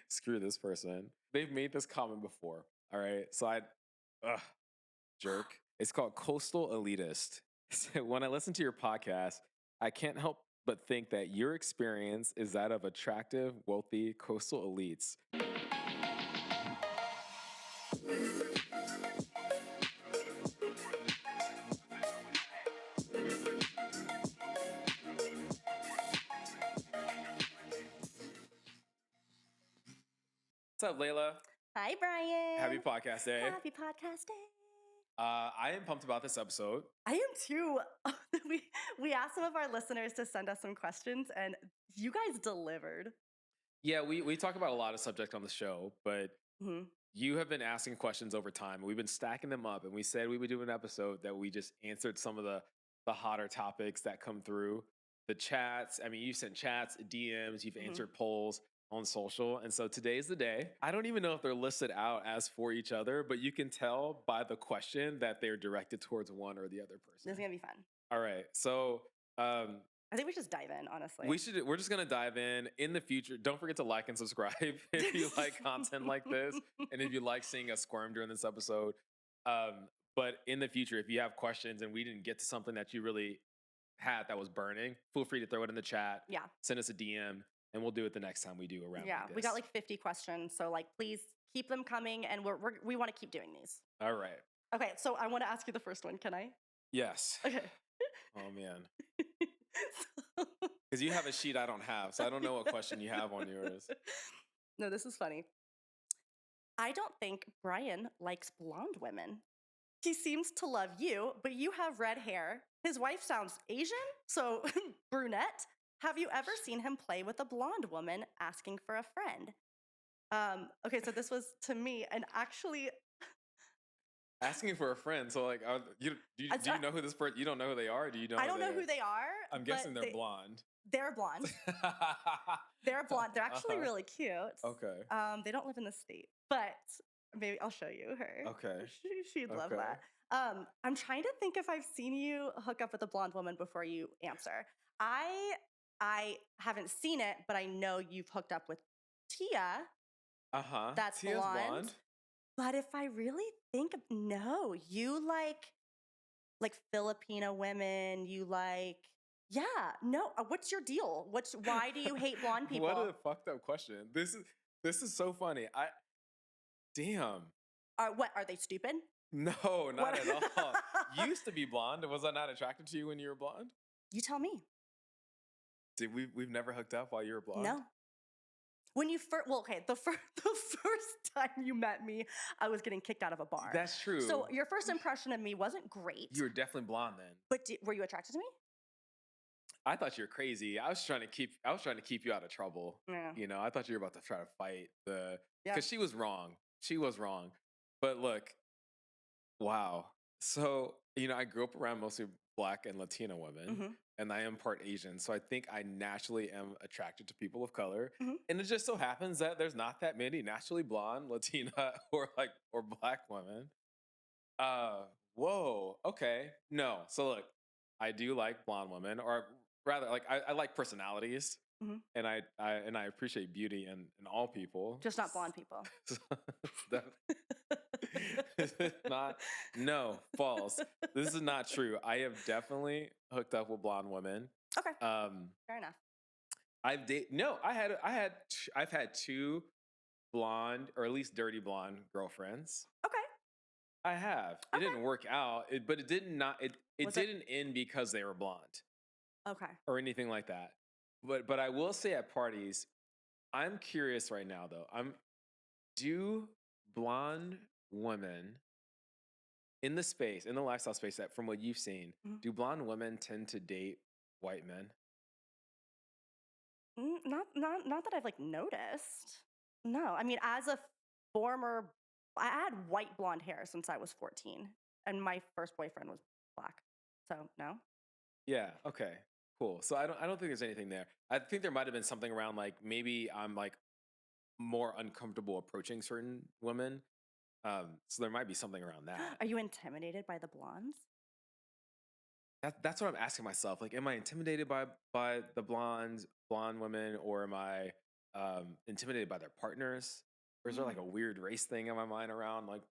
screw this person. They've made this comment before. All right. So ugh, jerk. It's called Coastal Elitist. So when I listen to your podcast, I can't help but think that your experience is that of attractive, wealthy coastal elites. What's up, Layla? Hi, Brian. Happy podcast day. Happy podcast day. I am pumped about this episode. I am too. we asked some of our listeners to send us some questions, and you guys delivered. Yeah, we talk about a lot of subjects on the show, but you have been asking questions over time. We've been stacking them up, and we said we would do an episode that we just answered some of the hotter topics that come through the chats. I mean, you sent chats, DMs, you've answered polls on social. And so today's the day. I don't even know if they're listed out as for each other, but you can tell by the question that they're directed towards one or the other person. This is going to be fun. All right. So I think we should just dive in, honestly. we're just going to dive in the future. Don't forget to like and subscribe if you like content like this. And if you like seeing us squirm during this episode. But in the future, if you have questions and we didn't get to something that you really had that was burning, feel free to throw it in the chat. Yeah. Send us a DM. And we'll do it the next time we do a round. Yeah, like this. We got like 50 questions. So like, please keep them coming. And we want to keep doing these. All right. Okay. So I want to ask you the first one. Can I? Yes. Okay. Oh, man. Because you have a sheet I don't have. So I don't know what question you have on yours. No, this is funny. I don't think Brian likes blonde women. He seems to love you, but you have red hair. His wife sounds Asian, so brunette. Have you ever seen him play with a blonde woman asking for a friend? Okay, so this was to me, and actually asking for a friend. So like, do you know who this person? You don't know who they are? Do you know? I don't know who they are. I'm guessing they're blonde. They're blonde. They're blonde. They're actually really cute. Okay. They don't live in the state, but maybe I'll show you her. Okay. She'd love that. I'm trying to think if I've seen you hook up with a blonde woman before you answer. I haven't seen it, but I know you've hooked up with Tia. That's Tia's blonde. But if I really think, no, you like Filipino women. You like, yeah, no. What's your deal? Why do you hate blonde people? What a fucked up question. This is so funny. Damn. What are they stupid? No, not at all. You used to be blonde. Was I not attracted to you when you were blonde? You tell me. Did we've never hooked up while you were blonde? No. When you first, the first time you met me, I was getting kicked out of a bar. That's true. So your first impression of me wasn't great. You were definitely blonde then. But were you attracted to me? I thought you were crazy. I was trying to keep you out of trouble. Yeah. You know, I thought you were about to try to fight because she was wrong. She was wrong. But look, wow. So, you know, I grew up around mostly Black and Latino women, and I am part Asian. So I think I naturally am attracted to people of color. And it just so happens that there's not that many naturally blonde, Latina, or Black women. Whoa. Okay. No. So look, I do like blonde women, or rather, like I like personalities, and I appreciate beauty in all people. Just not blonde people. False. This is not true. I have definitely hooked up with blonde women. Okay. Fair enough. I've had two blonde, or at least dirty blonde girlfriends. Okay. I have. It didn't work out, but it didn't end because they were blonde. Okay. Or anything like that. But I will say at parties, I'm curious right now though. Do blonde women in the lifestyle space, that from what you've seen, do blonde women tend to date white men? Not that I've like noticed. No, I mean, as a former, I had white blonde hair since I was 14, and my first boyfriend was Black. So no. Yeah. Okay. Cool. So I don't think there's anything there. I think there might have been something around like maybe I'm like more uncomfortable approaching certain women. So there might be something around that. Are you intimidated by the blondes? That's what I'm asking myself. Like, am I intimidated by the blonde women, or am I intimidated by their partners? Or is there like a Mm. weird race thing in my mind around like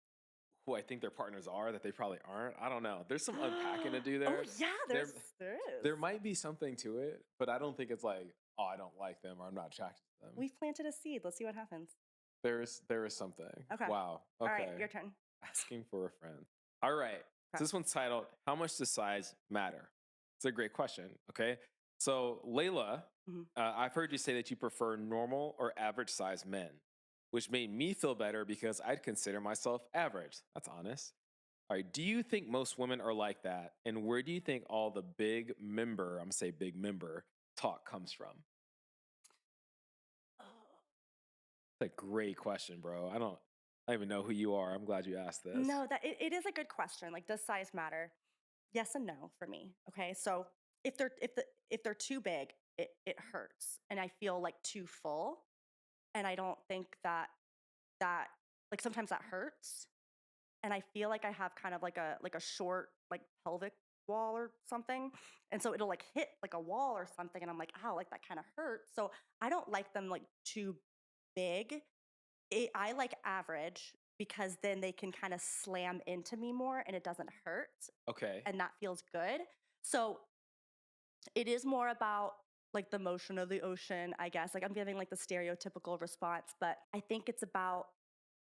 who I think their partners are that they probably aren't? I don't know. There's some unpacking to do Oh there. yeah, There there is. there might be something to it, but I don't think it's like, oh, I don't like them or I'm not attracted to them. We've planted a seed. Let's see what happens. There is something. Okay. Wow. All right, Okay. your turn. Asking for a friend. All right. Okay. So this one's titled, How Much Does Size Matter? It's a great question. Okay. So, Layla, Mhm. I've heard you say that you prefer normal or average size men, which made me feel better because I'd consider myself average. That's honest. All right. Do you think most women are like that? And where do you think all the I'm going to say big member talk comes from? That's a great question, bro. I don't even know who you are. I'm glad you asked this. No, that it is a good question. Like, does size matter? Yes and no for me. Okay, so if they're too big, it hurts, and I feel like too full, and I don't think that like sometimes that hurts, and I feel like I have kind of like a short like pelvic wall or something, and so it'll like hit like a wall or something, and I'm like, ow, like that kind of hurts. So I don't like them like too big. I like average because then they can kind of slam into me more and it doesn't hurt Okay. and that feels good. So it is more about like the motion of the ocean, I guess. Like I'm giving like the stereotypical response, but I think it's about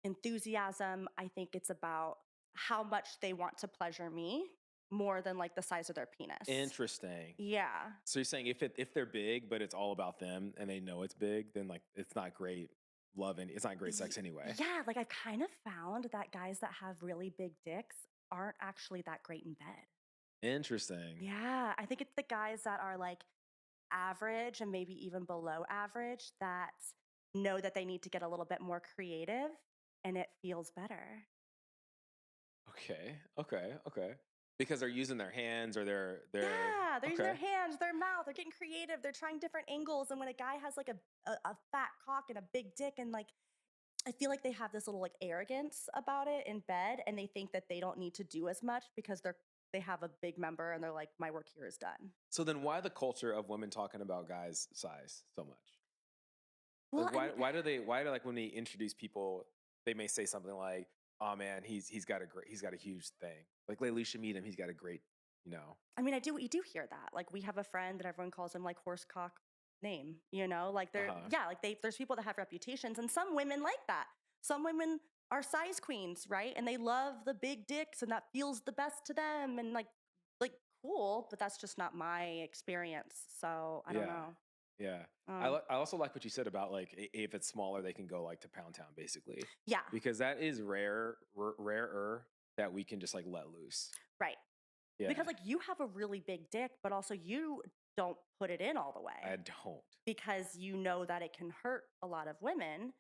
enthusiasm. I think it's about how much they want to pleasure me more than like the size of their penis. Interesting. Yeah. So you're saying if they're big, but it's all about them and they know it's big, then like it's not great love and it's not great sex anyway. Yeah, like I've kind of found that guys that have really big dicks aren't actually that great in bed. Interesting. Yeah, I think it's the guys that are like average and maybe even below average that know that they need to get a little bit more creative and it feels better. Okay. Okay. Okay. Because they're using their hands or they're Yeah, they're using okay. their hands, their mouth, they're getting creative, they're trying different angles. And when a guy has like a fat cock and a big dick, and like, I feel like they have this little like arrogance about it in bed and they think that they don't need to do as much because they have a big member and they're like, my work here is done. So then why the culture of women talking about guys' size so much? Well, Like I mean, why do like when they introduce people, they may say something like, "Oh man, he's got a huge thing. Like lately you should meet him. He's got a great, you know." I do we do hear that. Like we have a friend that everyone calls him like horsecock name, like they're Uh-huh. yeah, like there's people that have reputations and some women like that. Some women are size queens, right? And they love the big dicks and that feels the best to them and like cool, but that's just not my experience. So I don't Yeah. know. Yeah. Um, I also like what you said about like if it's smaller, they can go like to Pound Town basically, yeah, because that is rarer that we can just like let loose. right. Yeah, Because like you have a really big dick, but also you don't put it in all the I way. don't. Because you know that it can hurt a lot of women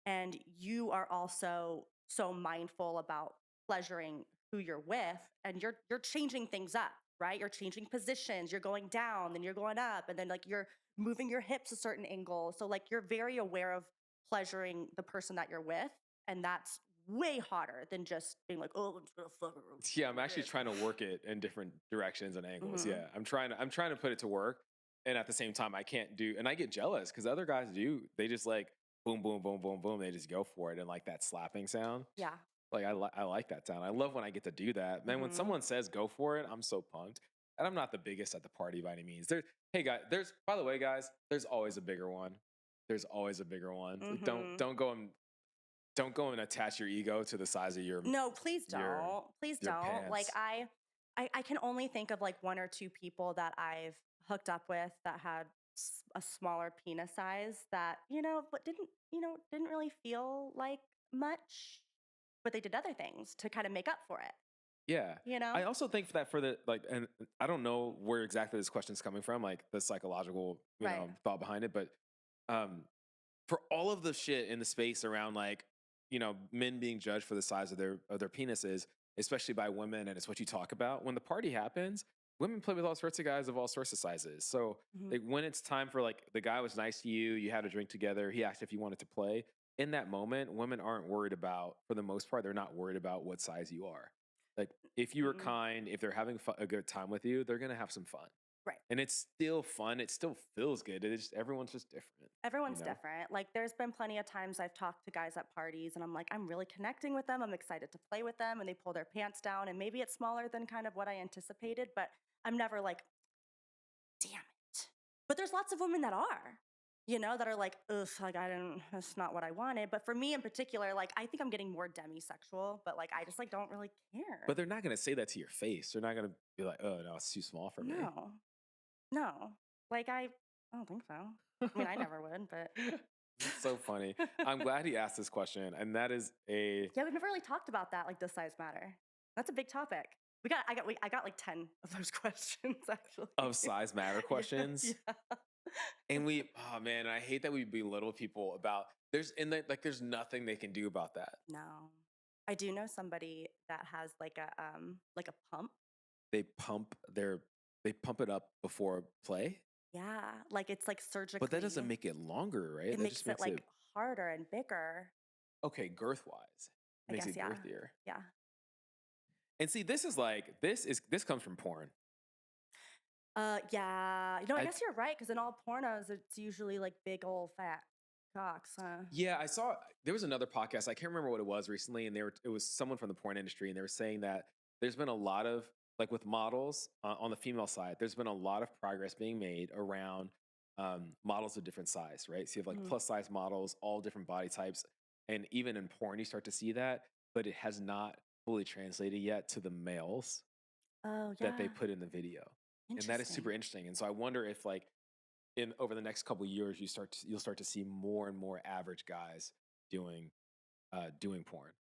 and you are also so mindful about pleasuring who you're with and you're changing things up, right? You're changing positions, you're going down, then you're going up and then like you're moving your hips a certain angle. So like you're very aware of pleasuring the person that you're with and that's way hotter than just being like, "Oh, I'm just going to fuck her." Yeah, I'm actually trying to work it in different directions and angles. Mhm. Yeah, I'm trying to put it to work, and at the same time, I can't do. And I get jealous because other guys do. They just like boom, boom, boom, boom, boom. They just go for it, and like that slapping sound. Yeah. Like I like that sound. I love when I get to do that. Man, when Mhm. someone says go for it, I'm so pumped. And I'm not the biggest at the party by any means. Hey guys, there's by the way, guys, there's always a bigger one. There's always a bigger one. Mhm. Don't go and attach your ego to the size of No, please your don't. Please your don't. Like pants. I can only think of like one or two people that I've hooked up with that had a smaller penis size that, but didn't really feel like much, but they did other things to kind of make up for it, Yeah. you know? I also think that for the like, and I don't know where exactly this question's coming from, like the psychological, Right. thought behind it, but um, for all of the shit in the space around like, men being judged for the size of their penises, especially by women, and it's what you talk about. When the party happens, women play with all sorts of guys of all sorts of sizes. So Mhm. like when it's time for like the guy was nice to you, you had a drink together, he asked if you wanted to play. In that moment, women aren't worried about, for the most part, they're not worried about what size you are. Like if you are Mm-mm. kind, if they're having a good time with you, they're gonna have some fun. Right. And it's still fun. It still feels good. It's just, everyone's just different. Everyone's different. Like, there's been plenty of times I've talked to guys at parties and I'm like, I'm really connecting with them. I'm excited to play with them. And they pull their pants down. And maybe it's smaller than kind of what I anticipated, but I'm never like, damn it. But there's lots of women that are, that are like, ugh, like, that's not what I wanted. But for me in particular, like, I think I'm getting more demisexual, but like, I just like don't really care. But they're not going to say that to your face. They're not going to be like, oh, no, it's too small for me. No. Like, I don't think so. I mean, I never would, but. It's so funny. I'm glad he asked this question. And that is Yeah, we've never really talked about that, like, does size matter? That's a big topic. I got like 10 of those questions, actually. Of size matter questions. Yeah. And oh man, I hate that we belittle people about, there's nothing they can do about that. No. I do know somebody that has like a pump. They pump it up before play? Yeah, like it's like surgically. But that doesn't make it longer, right? It makes it like harder and bigger. Okay, girth-wise. Makes it girthier. Yeah. And see, this comes from porn. Yeah. I guess you're right, because in all pornos, it's usually like big old fat cocks, huh? Yeah, there was another podcast, I can't remember what it was recently, and it was someone from the porn industry, and they were saying that there's been a lot of, like with models on the female side, there's been a lot of progress being made around models of different size, right? So you have like plus size models, all different body types. And even in porn, you start to see that, but it has not fully translated yet to the males that they put in the video. And that is super interesting. And so I wonder if like over the next couple of years, you'll start to see more and more average guys doing porn.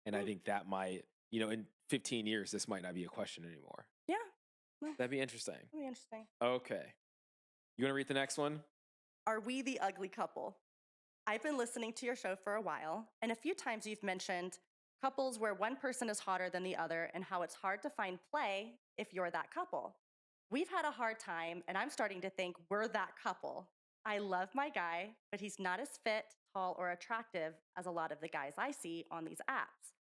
And I think that might, in 15 years, this might not be a question anymore. Yeah. That'd be interesting. That'd be interesting. Okay. You want to read the next one? Are we the ugly couple? I've been listening to your show for a while, and a few times you've mentioned couples where one person is hotter than the other and how it's hard to find play if you're that couple. We've had a hard time, and I'm starting to think we're that couple. I love my guy, but he's not as fit, tall, or attractive as a lot of the guys I see on these apps.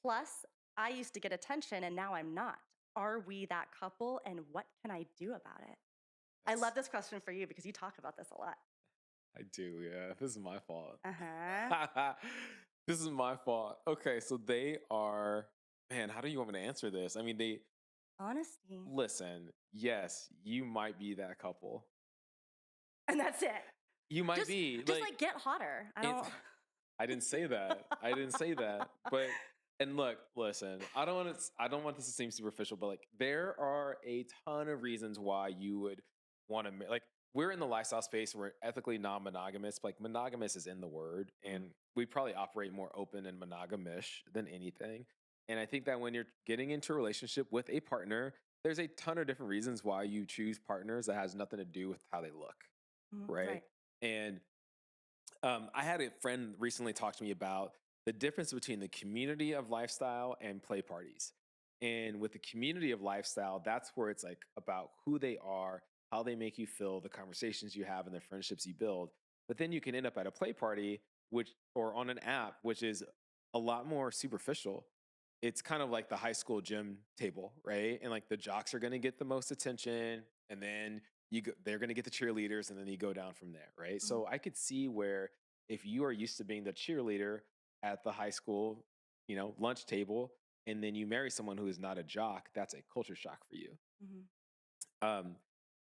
Plus, I used to get attention, and now I'm not. Are we that couple, and what can I do about it? I love this question for you because you talk about this a lot. I do, yeah. This is my fault. Uh-huh. This is my fault. Okay, so they are, man, how do you want me to answer this? I mean, Honesty. Listen, yes, you might be that couple. And that's it. You might be. Just like get hotter. I didn't say that. I didn't say that. But and look, listen, I don't want this to seem superficial, but like there are a ton of reasons why you would want to, like, we're in the lifestyle space, we're ethically non-monogamous, like monogamous is in the word, and we probably operate more open and monogamish than anything. And I think that when you're getting into a relationship with a partner, there's a ton of different reasons why you choose partners that has nothing to do with how they look, right? And I had a friend recently talk to me about the difference between the community of lifestyle and play parties. And with the community of lifestyle, that's where it's like about who they are, how they make you feel, the conversations you have, and the friendships you build. But then you can end up at a play party, or on an app, which is a lot more superficial. It's kind of like the high school gym table, right? And like the jocks are going to get the most attention, and then they're going to get the cheerleaders, and then you go down from there, right? Mm-hmm. So I could see where if you are used to being the cheerleader at the high school, lunch table, and then you marry someone who is not a jock, that's a culture shock for you. Mm-hmm.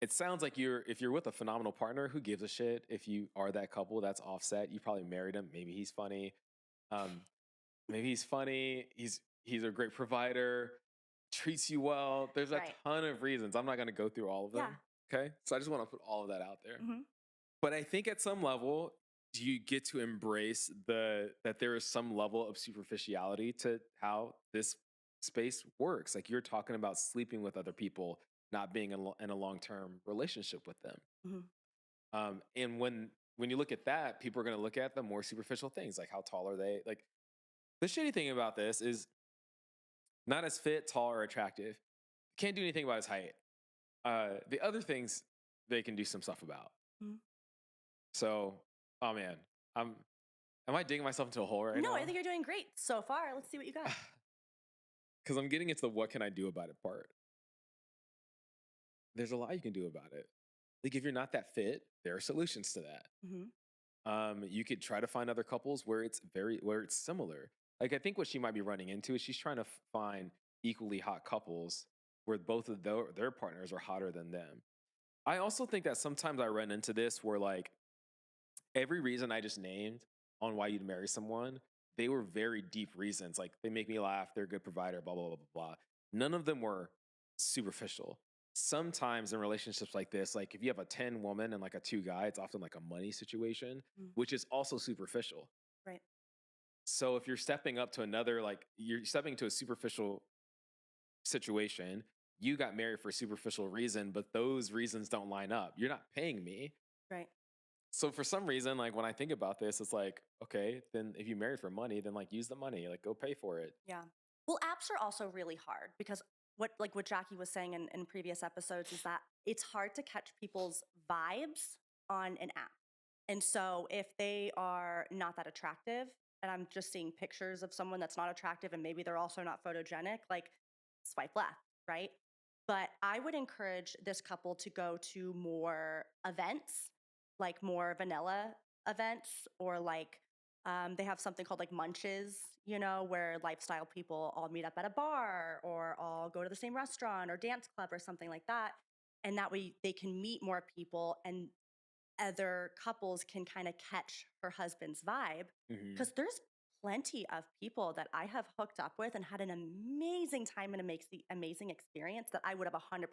It sounds like if you're with a phenomenal partner, who gives a shit if you are that couple? That's offset. You probably married him. Maybe he's funny. He's a great provider, treats you well. There's a ton of reasons. I'm not going to go through all of them. Yeah. Okay. So I just want to put all of that out there. Mm-hmm. But I think at some level, do you get to embrace that there is some level of superficiality to how this space works? Like you're talking about sleeping with other people, not being in a long-term relationship with them. Mm-hmm. And when you look at that, people are going to look at the more superficial things, like how tall are they? Like the shitty thing about this is not as fit, tall, or attractive. Can't do anything about his height. The other things they can do some stuff about. Mm-hmm. So, oh man, am I digging myself into a hole right now? No, I think you're doing great so far. Let's see what you got. Because I'm getting into the what can I do about it part. there's a lot you can do about it. Like if you're not that fit, there are solutions to that. Hmm. You could try to find other couples where it's similar. Like I think what she might be running into is she's trying to find equally hot couples where both of their partners are hotter than them. I also think that sometimes I run into this where like every reason I just named on why you'd marry someone, they were very deep reasons. Like they make me laugh, they're a good provider, blah, blah, blah, blah, blah. None of them were superficial. Sometimes in relationships like this, like if you have a 10 woman and like a 2 guy, it's often like a money situation, Mm. which is also superficial. Right. So if you're stepping up to another, like you're stepping to a superficial situation, you got married for a superficial reason, but those reasons don't line up. You're not paying me. Right. So for some reason, like when I think about this, it's like, okay, then if you married for money, then like use the money, like go pay for it. Yeah. Well, apps are also really hard because what Jackie was saying in previous episodes is that it's hard to catch people's vibes on an app. And so if they are not that attractive, and I'm just seeing pictures of someone that's not attractive and maybe they're also not photogenic, like swipe left, right? But I would encourage this couple to go to more events, like more vanilla events, or like they have something called like munches, where lifestyle people all meet up at a bar or all go to the same restaurant or dance club or something like that. And that way they can meet more people and other couples can kind of catch her husband's vibe. Hmm. Because there's plenty of people that I have hooked up with and had an amazing time and amazing experience that I would have 100%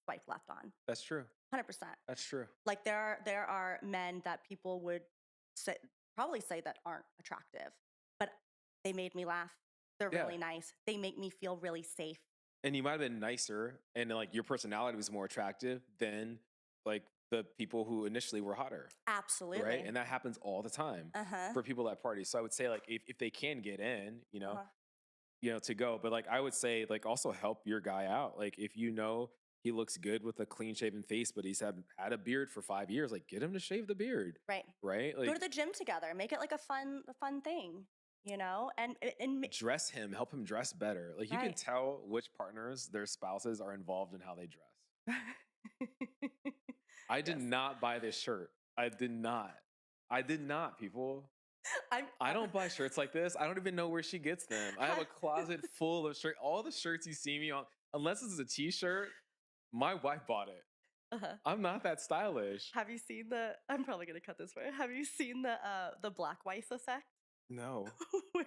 swipe left on. That's true. 100%. That's true. Like there are men that people would say, probably say that aren't attractive, but they made me laugh. They're Yeah. really nice. They make me feel really safe. And you might have been nicer and like your personality was more attractive than like the people who initially were hotter. Absolutely. Right. And that happens all the time Uh-huh. for people at parties. So I would say like if they can get in, Uh-huh. to go. But like I would say like also help your guy out. Like if you know he looks good with a clean shaven face, but he's had a beard for 5 years, like get him to shave the beard. Right. Right? Go to Like the gym together. Make it like a fun thing, and dress him, help him dress better. Like you can right. tell which partners, their spouses are involved in how they dress. I did Yes. not buy this shirt. I did not. I did not, people. I don't buy shirts like this. I don't even know where she gets them. I have a closet full of shirts. All the shirts you see me on, unless this is a t-shirt, my wife bought it. Uh-huh. I'm not that stylish. Have you seen I'm probably gonna cut this part. Have you seen the black wife effect? No. where,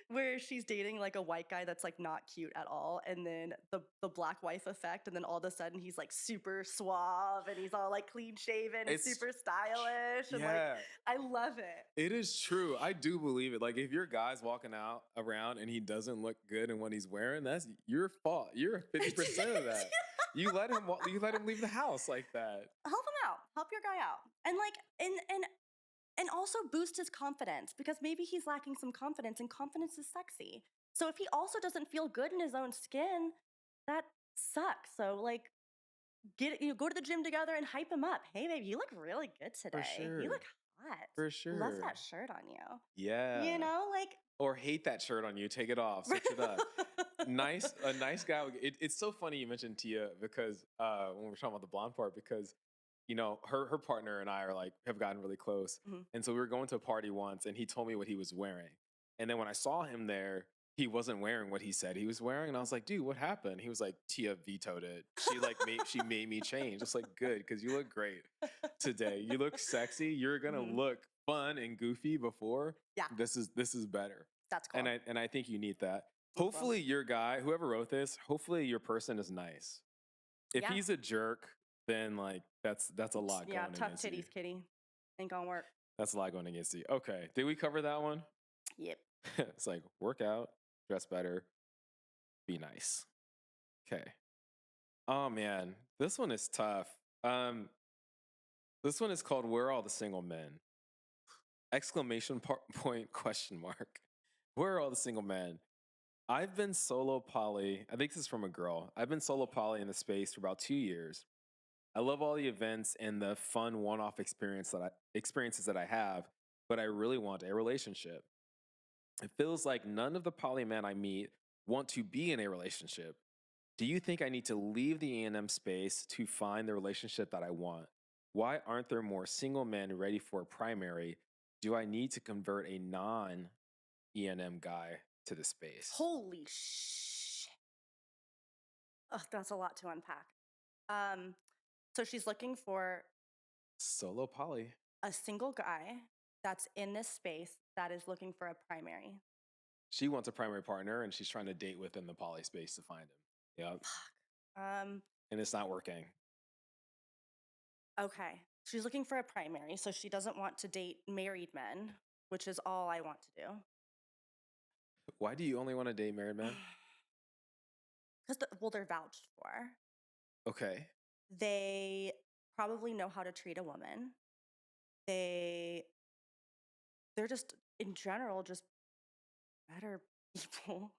where she's dating like a white guy that's like not cute at all, and then the black wife effect, and then all of a sudden he's like super suave and he's all like clean shaven and It's super stylish, and Yeah, like I love it. it is true. I do believe it. Like if your guy's walking out around and he doesn't look good in what he's wearing, that's your fault. You're 50% of that. You let him you let him leave the house like that. Help him out. Help your guy out. And like and also boost his confidence, because maybe he's lacking some confidence, and confidence is sexy. So if he also doesn't feel good in his own skin, that sucks. So like go to the gym together and hype him up. Hey babe, you look really good today. sure. You look hot. For sure. Love that shirt on you. Yeah. Like Or hate that shirt on you. Take it off. Switch it up. A nice guy. It's so funny you mentioned Tia because when we're talking about the blonde part, because her partner and I are like have gotten really close, Mhm. and so we were going to a party once, and he told me what he was wearing, and then when I saw him there, he wasn't wearing what he said he was wearing, and I was like, dude, what happened? He was like, Tia vetoed it. She made me change. It's like good because you look great today. You look sexy. You're gonna Mhm. look fun and goofy before. Yeah. This is better. That's cool. And I think you need that. Well, Hopefully your guy, whoever wrote this, hopefully your person is nice. If yeah. he's a jerk, then like that's a lot Yeah, going tough against you. titties, kitty. Ain't gonna work. That's a lot going against you. Okay. Did we cover that one? Yep. It's like work out, dress better, be nice. Okay. Oh man, this one is tough. This one is called Where Are All the Single Men? Exclamation point question mark. Where are all the single men? I've been solo poly. I think this is from a girl. I've been solo poly in the space for about 2 years. I love all the events and the fun one-off experiences that I have, but I really want a relationship. It feels like none of the poly men I meet want to be in a relationship. Do you think I need to leave the E&M space to find the relationship that I want? Why aren't there more single men ready for a primary? Do I need to convert a non E&M guy to the space? Holy shit. Oh, that's a lot to unpack. So she's looking for Solo poly. a single guy that's in this space that is looking for a primary. She wants a primary partner and she's trying to date within the poly space to find him. Yep. And it's not working. Okay. She's looking for a primary, so she doesn't want to date married men, which is all I want to do. Why do you only want to date married men? Because, they're vouched for. Okay. They probably know how to treat a woman. They're just, in general, just better people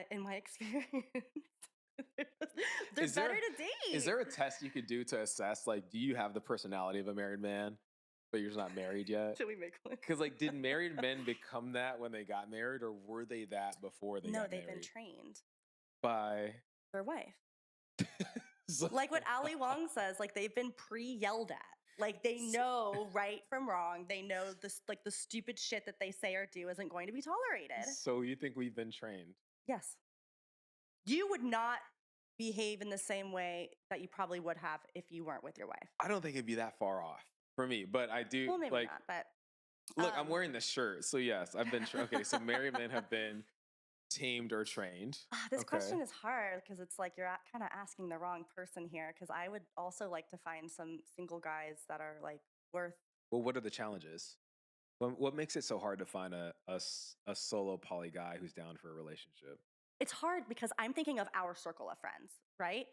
in my experience. They're better to date. Is there a test you could do to assess, like, do you have the personality of a married man, but you're just not married yet? Should we make one? Because, like, did married men become that when they got married, or were they that before they got married? No, they've been trained by their wife. Like what Ali Wong says, like they've been pre-yelled at. Like they know right from wrong. They know this, like the stupid shit that they say or do isn't going to be tolerated. So you think we've been trained? Yes. You would not behave in the same way that you probably would have if you weren't with your wife. I don't think it'd be that far off for me, but I do. Well, maybe like, not, but look, I'm wearing this shirt, so yes, I've been. Okay, so married men have been tamed or trained. This question is hard because it's like you're kind of asking the wrong person here. Because I would also like to find some single guys that are like worth. Well, what are the challenges? What makes it so hard to find a solo poly guy who's down for a relationship? It's hard because I'm thinking of our circle of friends, right?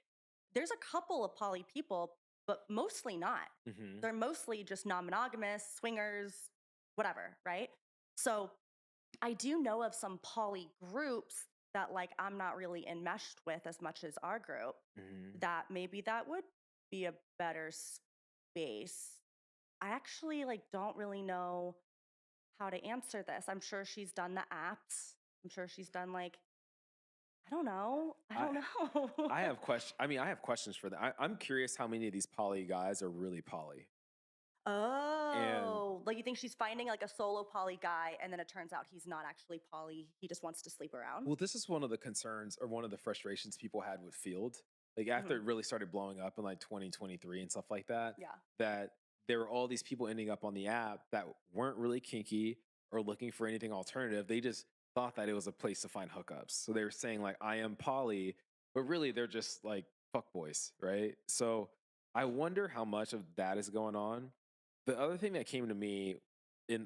There's a couple of poly people, but mostly not. Mm-hmm. They're mostly just non-monogamous, swingers, whatever, right? So I do know of some poly groups that like I'm not really enmeshed with as much as our group, that maybe that would be a better space. I actually like don't really know how to answer this. I'm sure she's done the apps. I'm sure she's done like I don't know. I have questions. I mean, I have questions for that. I'm curious how many of these poly guys are really poly. Oh, like you think she's finding like a solo poly guy and then it turns out he's not actually poly. He just wants to sleep around. Well, this is one of the concerns or one of the frustrations people had with Field. Like after it really started blowing up in like 2023 and stuff like that, that there were all these people ending up on the app that weren't really kinky or looking for anything alternative. They just thought that it was a place to find hookups. So they were saying like, I am poly, but really they're just like fuckboys, right? So I wonder how much of that is going on. The other thing that came to me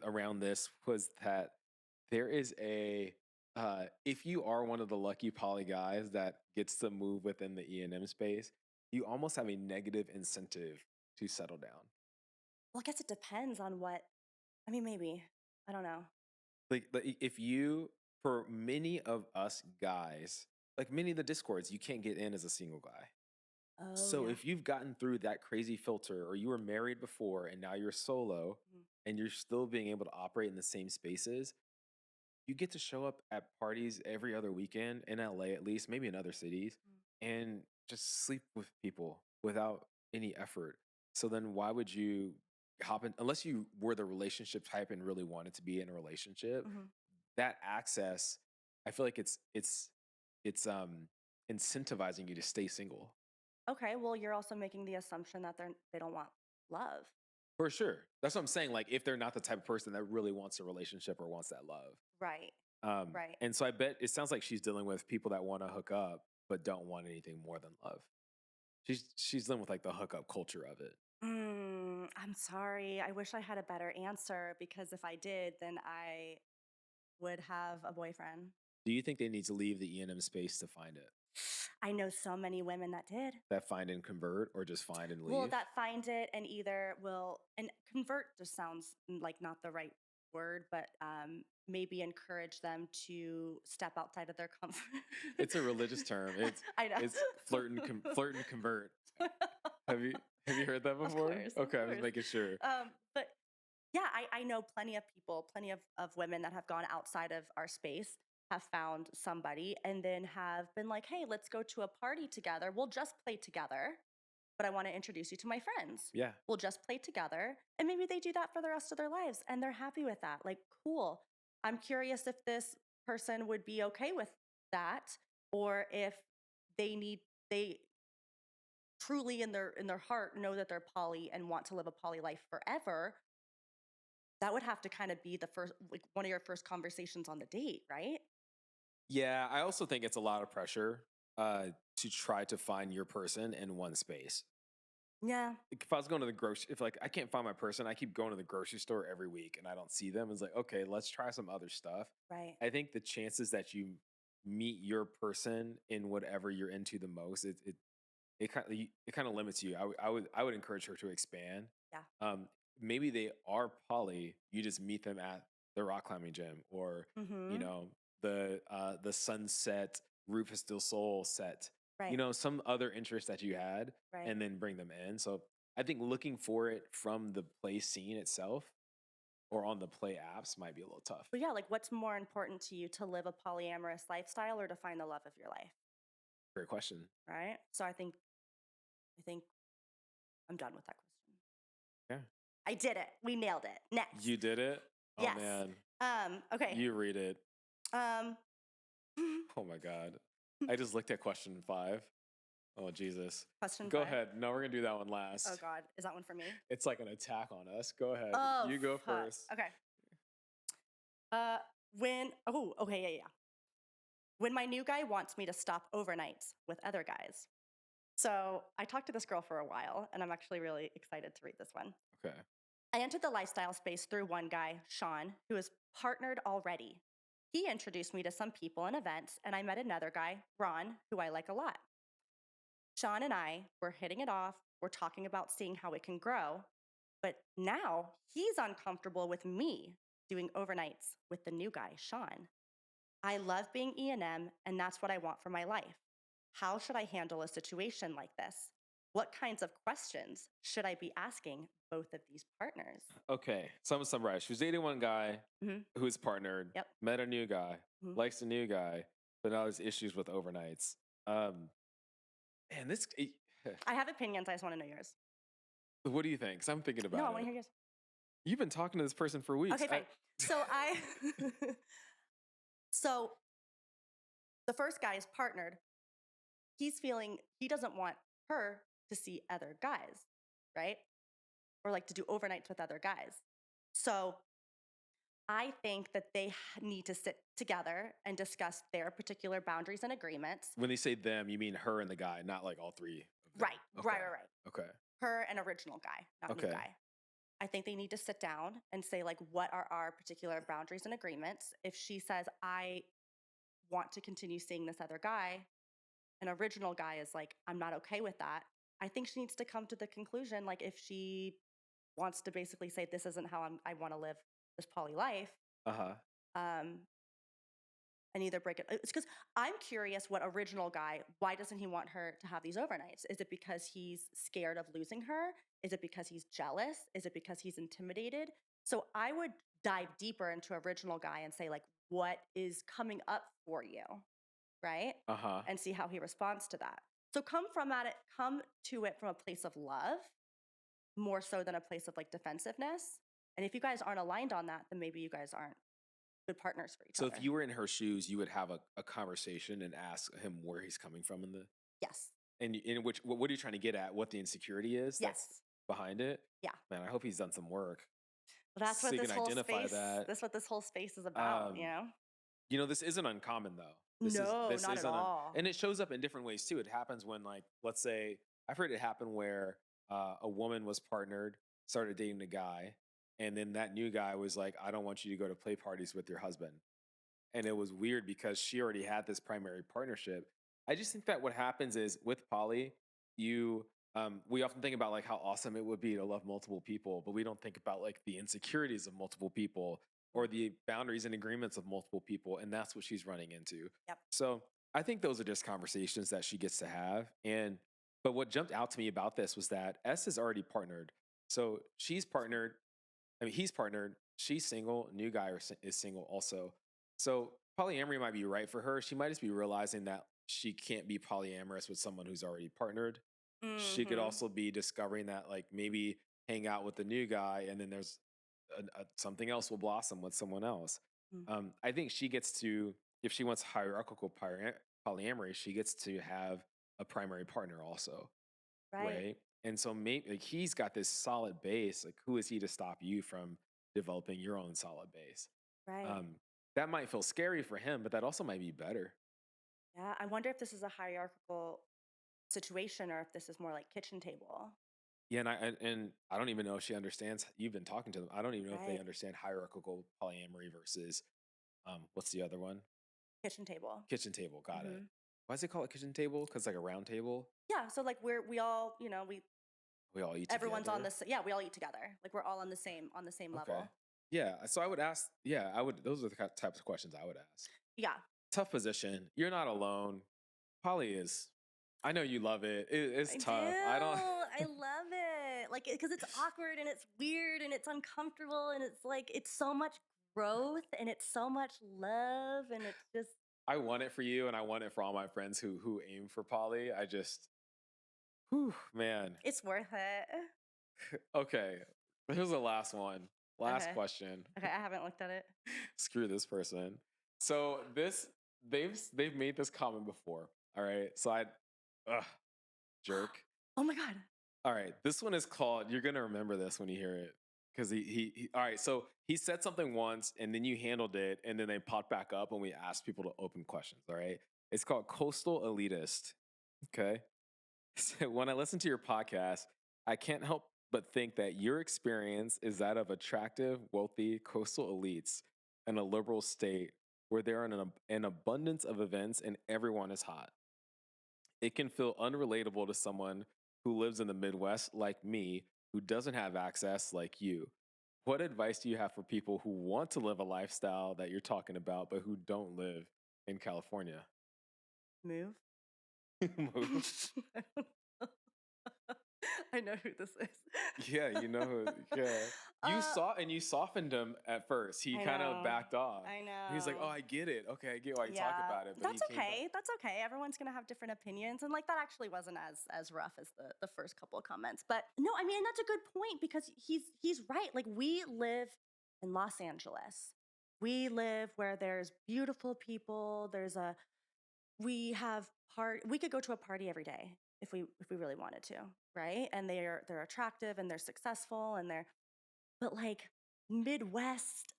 around this was that there is if you are one of the lucky poly guys that gets to move within the E&M space, you almost have a negative incentive to settle down. Well, I guess it depends on what, I mean, maybe, I don't know. Like if you, for many of us guys, like many of the Discords, you can't get in as a single guy. So if you've gotten through that crazy filter or you were married before and now you're solo and you're still being able to operate in the same spaces, you get to show up at parties every other weekend in LA, at least, maybe in other cities, and just sleep with people without any effort. So then why would you hop in, unless you were the relationship type and really wanted to be in a relationship, that access, I feel like it's incentivizing you to stay single. Okay, well, you're also making the assumption that they don't want love. For sure. That's what I'm saying. Like, if they're not the type of person that really wants a relationship or wants that love. Right. Right. And so I bet it sounds like she's dealing with people that want to hook up but don't want anything more than love. She's dealing with like the hookup culture of it. I'm sorry. I wish I had a better answer because if I did, then I would have a boyfriend. Do you think they need to leave the E&M space to find it? I know so many women that did. That find and convert or just find and leave? Well, that find it and either and convert just sounds like not the right word, but maybe encourage them to step outside of their comfort. It's a religious term. I know. It's flirt and convert. Have you heard that before? Of course, okay, of I was course. making sure. But yeah, I know plenty of people, plenty of women that have gone outside of our space. have found somebody and then have been like, hey, let's go to a party together. We'll just play together, but I want to introduce you to my friends. Yeah. We'll just play together. And maybe they do that for the rest of their lives and they're happy with that. Like, cool. I'm curious if this person would be okay with that, or if they truly in their heart know that they're poly and want to live a poly life forever. That would have to kind of be the first, like one of your first conversations on the date, right? Yeah, I also think it's a lot of pressure to try to find your person in one space. Yeah. Like, if I was going to the grocery, if like I can't find my person, I keep going to the grocery store every week and I don't see them. It's like, okay, let's try some other stuff. Right. I think the chances that you meet your person in whatever you're into the most, it kind of limits you. I would encourage her to expand. Yeah. Maybe they are poly. You just meet them at the rock climbing gym, or you Mm-hmm. know the Sunset Rufus Del Sol set. Right. Some other interest that you had, Right. and then bring them in. So I think looking for it from the play scene itself or on the play apps might be a little tough. But yeah, like what's more important to you, to live a polyamorous lifestyle or to find the love of your life? Great question. Right. So I think I'm done with that question. Yeah, I did it. We nailed it. Next. you did it. Oh Yes. man, Okay. you read it. Um Oh my god, I just looked at question 5. Oh Jesus. question Go 5. ahead. No, we're gonna do that one last. Oh God. Is that one for me? It's like an attack on us. Go ahead. Oh, You go fuck. first. Okay. Okay, yeah. When my new guy wants me to stop overnights with other guys. So I talked to this girl for a while, and I'm actually really excited to read this one. Okay. I entered the lifestyle space through one guy, Sean, who is partnered already. He introduced me to some people and events, and I met another guy, Ron, who I like a lot. Sean and I were hitting it off. We're talking about seeing how it can grow. But now he's uncomfortable with me doing overnights with the new guy, Sean. I love being E&M, and that's what I want for my life. How should I handle a situation like this? What kinds of questions should I be asking both of these partners? Okay. So I'm gonna summarize. She was dating one guy Mhm. who is partnered, Yep. met a new guy, Mhm. likes the new guy, but now there's issues with overnights. And this, I have opinions. I just want to know yours. what do you think? 'Cause I'm thinking No, I about want to it. hear yours. You've been talking to this person for weeks. Okay, fine. So so the first guy is partnered. He's feeling he doesn't want her to see other guys, right? Or like to do overnights with other guys. So I think that they need to sit together and discuss their particular boundaries and agreements. When they say them, you mean her and the guy, not like all three of them. Right. Okay. Her and original guy, not new Okay. guy. I think they need to sit down and say, like, what are our particular boundaries and agreements? If she says, I want to continue seeing this other guy, an original guy is like, I'm not okay with that. I think she needs to come to the conclusion, like, if she wants to basically say, this isn't how I want to live this poly life, Uh-huh. um, and either break it. It's because I'm curious what original guy, why doesn't he want her to have these overnights? Is it because he's scared of losing her? Is it because he's jealous? Is it because he's intimidated? So I would dive deeper into original guy and say, like, what is coming up for you? Right? Uh-huh. And see how he responds to that. So come to it from a place of love, more so than a place of like defensiveness. And if you guys aren't aligned on that, then maybe you guys aren't good partners for each So other. if you were in her shoes, you would have a conversation and ask him where he's coming from Yes. and in which, what are you trying to get at? What the insecurity is that's Yes. behind it? Yeah. Man, I hope he's done some work. Well, that's So what you this can whole identify space. that. That's what this whole space is about. This isn't uncommon though. No, not at isn't all. and it shows up in different ways too. It happens when, like, let's say, I've heard it happen where a woman was partnered, started dating a guy, and then that new guy was like, I don't want you to go to play parties with your husband. And it was weird because she already had this primary partnership. I just think that what happens is with poly, we often think about like how awesome it would be to love multiple people, but we don't think about like the insecurities of multiple people or the boundaries and agreements of multiple people, and that's what she's running into. Yep. So I think those are just conversations that she gets to have. But what jumped out to me about this was that S is already partnered. So she's partnered. I mean, he's partnered. She's single. New guy is single also. So polyamory might be right for her. She might just be realizing that she can't be polyamorous with someone who's already partnered. She could Mhm. also be discovering that like maybe hang out with the new guy and then there's something else will blossom with someone else. Mm. I think she gets to, if she wants hierarchical polyamory, she gets to have a primary partner also, Right. right? And so maybe like he's got this solid base. Like, who is he to stop you from developing your own solid base? Right. Um, that might feel scary for him, but that also might be better. Yeah. I wonder if this is a hierarchical situation or if this is more like kitchen table. Yeah, and I don't even know if she understands. You've been talking to them. I don't even know if they Right. understand hierarchical polyamory versus what's the other one? Kitchen table. Kitchen table. Got it. Hmm. Why is it called a kitchen table? Because like a round table, Yeah. So like we all, you know, we we all eat everyone's on together. this. Yeah, we all eat together. Like we're all on the same Okay. level. Yeah. So I would ask. Yeah, I would. Those are the types of questions I would ask. Yeah. Tough position. You're not alone. Poly is. I know you love it. It's I do. tough. I don't. I love it. Like, because it's awkward and it's weird and it's uncomfortable and it's like, it's so much growth and it's so much love and it's just, I want it for you, and I want it for all my friends who aim for poly. I just, whew, man. it's worth it. Okay, here's the last one. Last Okay. question. Okay. I haven't looked at it. Screw this person. So this they've made this comment before. All right. So ugh, jerk. Oh my God. All right. This one is called. You're gonna remember this when you hear it because he. All right. So he said something once, and then you handled it, and then they popped back up, and we asked people to open questions. All right. It's called coastal elitist. Okay. So when I listen to your podcast, I can't help but think that your experience is that of attractive, wealthy coastal elites in a liberal state where there are an abundance of events and everyone is hot. It can feel unrelatable to someone who lives in the Midwest like me, who doesn't have access like you. What advice do you have for people who want to live a lifestyle that you're talking about, but who don't live in California? Move. Move. I don't know. I know who this is. Yeah, you know who, yeah. uh, You softened him at first. He I kind of know. backed off. I He was like, "Oh, know. I get it. Okay, I get why you talk Yeah, about it." But he that's came back. okay. That's okay. Everyone's gonna have different opinions, and like that actually wasn't as rough as the first couple of comments. But no, I mean that's a good point because he's right. Like we live in Los Angeles. We live where there's beautiful people. We have we could go to a party every day if we really wanted to, right? And they're attractive and they're successful and they're but like Midwest,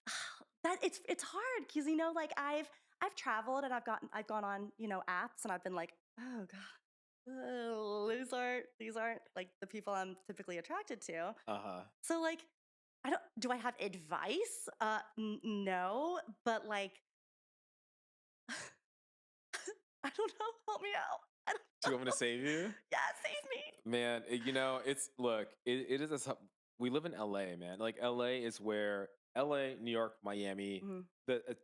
that it's hard because like I've traveled and I've gone on apps and I've been like, oh god, oh, these aren't like the people I'm typically attracted to. Uh huh. So like, I don't do I have advice? No, but like, I don't know. Help me out. I Do you don't want me know. to save you? Yeah, save me. Man, it's look, it is we live in LA, man. Like LA is where LA, New York, Miami, Mhm.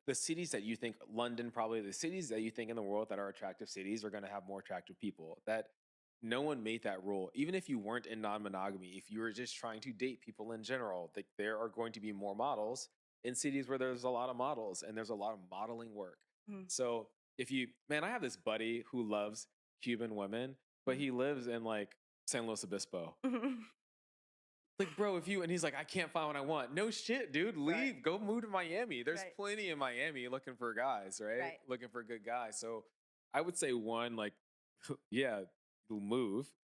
the cities that you think, London, probably the cities that you think in the world that are attractive cities are going to have more attractive people. That no one made that rule. Even if you weren't in non-monogamy, if you were just trying to date people in general, there are going to be more models in cities where there's a lot of models and there's a lot of modeling work. Mhm. So if you, man, I have this buddy who loves Cuban women, but Mhm. he lives in like San Luis Obispo. Mhm. Like, bro, if you, and he's like, I can't find what I want. No shit, dude. Right. Leave. Go move to Miami. There's Right. plenty in Miami looking for guys, right? Right. Looking for good guys. So I would say one, like, yeah, move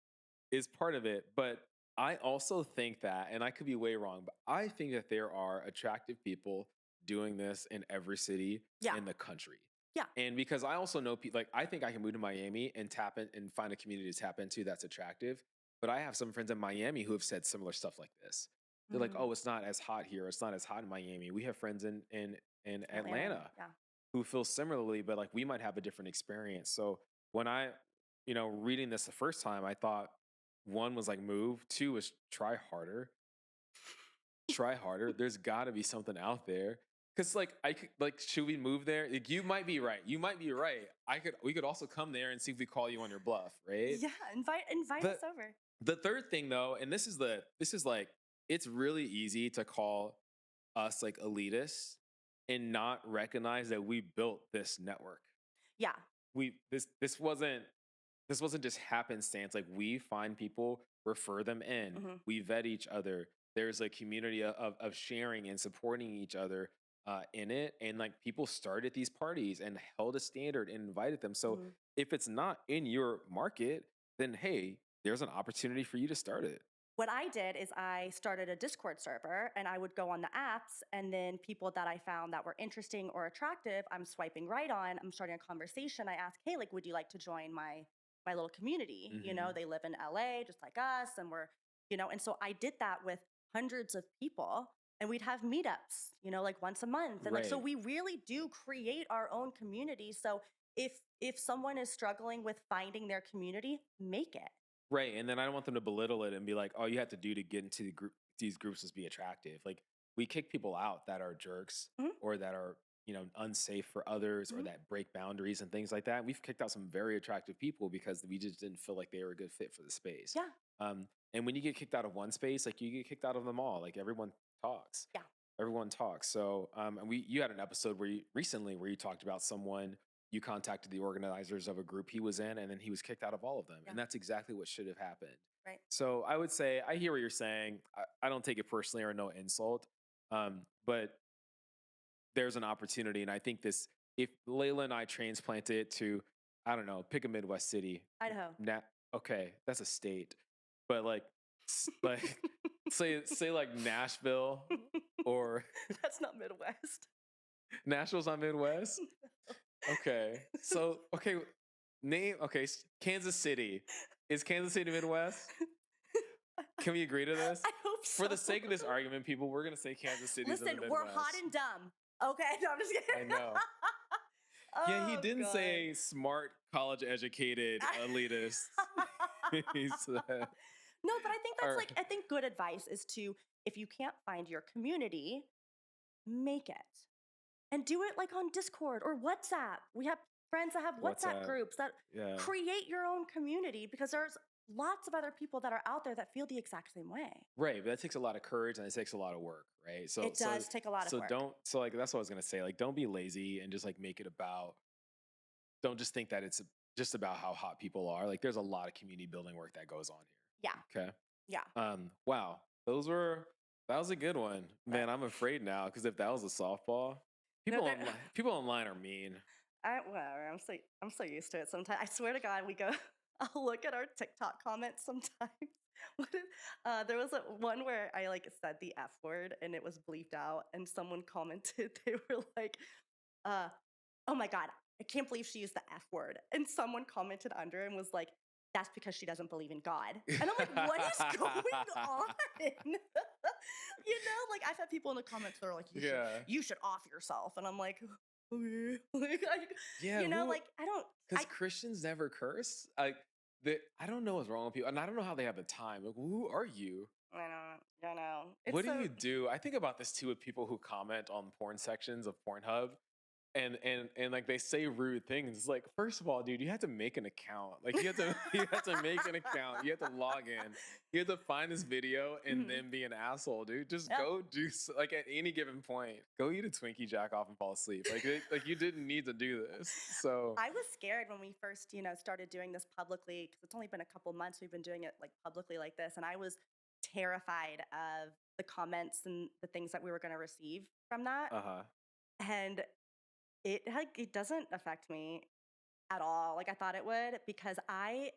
is part of it. But I also think that, and I could be way wrong, but I think that there are attractive people doing this in every city Yeah. in the country. Yeah. And because I also know people, like, I think I can move to Miami and tap in and find a community to tap into that's attractive. But I have some friends in Miami who have said similar stuff like this. They're like, Mhm. "Oh, it's not as hot here. It's not as hot in Miami." We have friends in Atlanta. Atlanta Yeah. who feel similarly, but like we might have a different experience. So when I, reading this the first time, I thought one was like move, two was try harder. Try harder. There's got to be something out there. Cause like I could like, should we move there? Like, you might be right. You might be right. We could also come there and see if we call you on your bluff, right? Yeah. Invite The us over. the third thing though, and this is like, it's really easy to call us like elitists and not recognize that we built this network. Yeah. This wasn't just happenstance. Like, we find people, refer them in, Hmm. we vet each other. There's a community of sharing and supporting each other in it. And like, people started these parties and held a standard and invited them. So Hmm. if it's not in your market, then hey, there's an opportunity for you to start it. What I did is I started a Discord server and I would go on the apps, and then people that I found that were interesting or attractive, I'm swiping right on. I'm starting a conversation. I ask, "Hey, like, would you like to join my little community? You know, Hmm. they live in LA just like us, and we're, and so I did that with hundreds of people, and we'd have meetups, like once a month. And like, so Right. we really do create our own community. So if someone is struggling with finding their community, make it. Right, and then I don't want them to belittle it and be like, "All you have to do to get into these groups is be attractive." Like, we kick people out that are jerks Mhm. or that are, unsafe for others or Mhm. that break boundaries and things like that. We've kicked out some very attractive people because we just didn't feel like they were a good fit for the space. Yeah. And when you get kicked out of one space, like, you get kicked out of them all. Like, everyone talks. Yeah. Everyone talks. So, and you had an episode where you talked about someone, you contacted the organizers of a group he was in, and then he was kicked out of all of them. Yeah. And that's exactly what should have happened. Right. So I would say I hear what you're saying. I don't take it personally or no insult. But there's an opportunity. And I think if Layla and I transplant it to, I don't know, pick a Midwest city. Idaho. Okay, that's a state. But like, like say like Nashville or That's not Midwest. Nashville's not Midwest. Okay. So, okay, Kansas City. Is Kansas City Midwest? Can we agree to this? I hope so. For the sake of this argument, people, we're gonna say Kansas City's in the Listen, Midwest. we're hot and dumb. Okay, no, I'm just kidding. I know. Yeah, he Oh, didn't God. say smart, college educated elitists. He said, No, but I think that's Or- like, I think good advice is to, if you can't find your community, make it. And do it like on Discord or WhatsApp. We have friends that have WhatsApp WhatsApp. groups that yeah. create your own community, because there's lots of other people that are out there that feel the exact same way. Right, but that takes a lot of courage and it takes a lot of work, right? So It does take a lot of so work. so like that's what I was gonna say. Like, don't be lazy and just like make it about. Don't just think that it's just about how hot people are. Like, there's a lot of community building work that goes on here. Yeah. Okay. Yeah. Wow. That was a good one, man. I'm afraid now because if that was a softball, people online are mean. Whatever. I'm so used to it sometimes. I swear to God, I'll look at our TikTok comments sometimes. There was one where I like said the F word and it was bleeped out, and someone commented, they were like, oh my God, I can't believe she used the F word. And someone commented under and was like, that's because she doesn't believe in God. And I'm like, what is going on? Like, I've had people in the comments that are like, you should off yourself. And I'm like, okay. Yeah, I don't. Because Christians never curse. I don't know what's wrong with people, and I don't know how they have the time. Like, who are you? I know. What do you do? I think about this too with people who comment on porn sections of Pornhub, and like, they say rude things. It's like, first of all, dude, you have to make an account. Like, you have to make an account. You have to log in. You have to find this video and then be an asshole, dude. Just go do like, at any given point, go eat a Twinkie, jack off, and fall asleep. Like you didn't need to do this. So I was scared when we first, started doing this publicly, because it's only been a couple months we've been doing it like publicly like this, and I was terrified of the comments and the things that we were going to receive from that. And it doesn't affect me at all like I thought it would, because I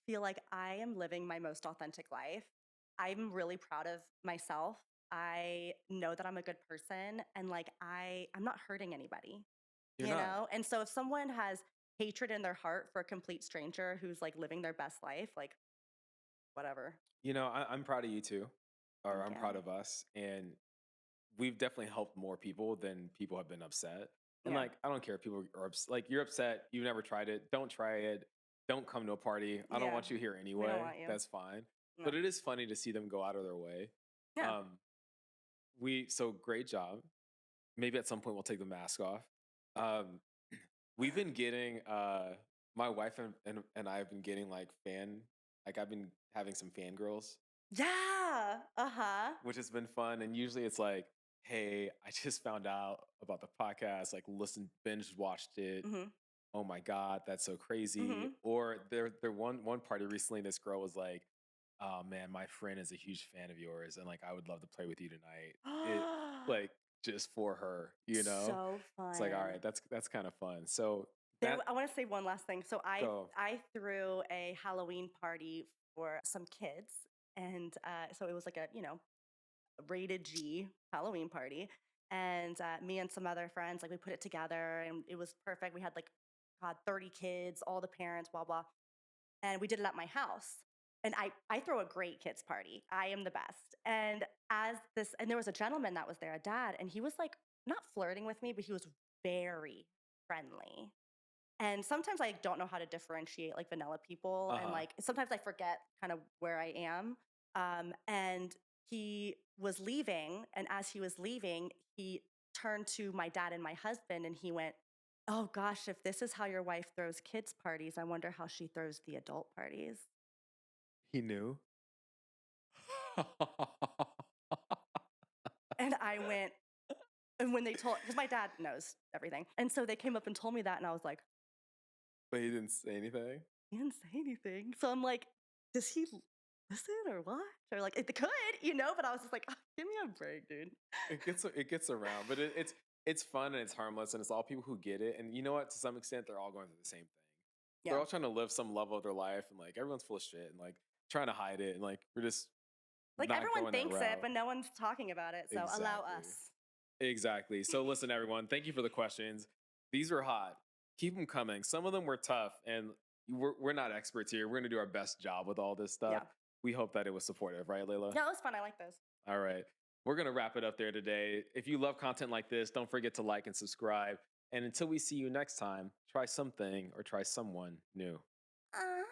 feel like I am living my most authentic life. I'm really proud of myself. I know that I'm a good person, and like I'm not hurting anybody. You're not. And so if someone has hatred in their heart for a complete stranger who's like living their best life, like, whatever. I'm proud of you too, or Thank I'm you. proud of us, and we've definitely helped more people than people have been upset. And Yeah. like, I don't care if people are like, you're upset, you've never tried it, don't try it, don't come to a party. I don't Yeah. want you here We anyway. don't want you. That's fine. No. But it is funny to see them go out of their way. Yeah. So great job. Maybe at some point we'll take the mask off. We've been getting my wife and I have been getting like I've been having some fangirls, Yeah. Uh-huh. which has been fun. And usually it's like, hey, I just found out about the podcast, like listened, binge watched it. Mhm. Oh my God, that's so crazy. Mhm. Or there one party recently, this girl was like, oh man, my friend is a huge fan of yours, and like I would love to play with you tonight. It like just for her, you know? So It's like, all fun. right, that's kind of fun. So There, that I want to say one last thing. So go. I threw a Halloween party for some kids, and so it was like a rated G Halloween party, and me and some other friends like we put it together, and it was perfect. We had like God 30 kids, all the parents, blah blah, and we did it at my house. And I throw a great kids party. I am the best. And there was a gentleman that was there, a dad, and he was like not flirting with me, but he was very friendly. And sometimes I don't know how to differentiate like vanilla people, and Uh-huh. like sometimes I forget kind of where I am. And he was leaving, and as he was leaving, he turned to my dad and my husband, and he went, "Oh gosh, if this is how your wife throws kids parties, I wonder how she throws the adult parties." He knew. And I went, and when they told, because my dad knows everything, and so they came up and told me that, and I was like, But he didn't say anything. he didn't say anything. So I'm like, does he listen or what? Or like, it could, but I was just like, "Oh, give me a break, dude." It gets around, but it's fun and it's harmless and it's all people who get it. And you know what? To some extent, they're all going through the same thing. They're Yeah. all trying to live some level of their life, and like everyone's full of shit and like trying to hide it, and like we're just Like not everyone going that thinks it, route. but no one's talking about it. So allow Exactly. us. Exactly. So listen, everyone. Thank you for the questions. These were hot. Keep them coming. Some of them were tough, and we're not experts here. We're gonna do our best job with all this Yeah. stuff. We hope that it was supportive, right, Layla? Yeah, it was fun. I like those. All right. We're going to wrap it up there today. If you love content like this, don't forget to like and subscribe. And until we see you next time, try something or try someone new. Uh.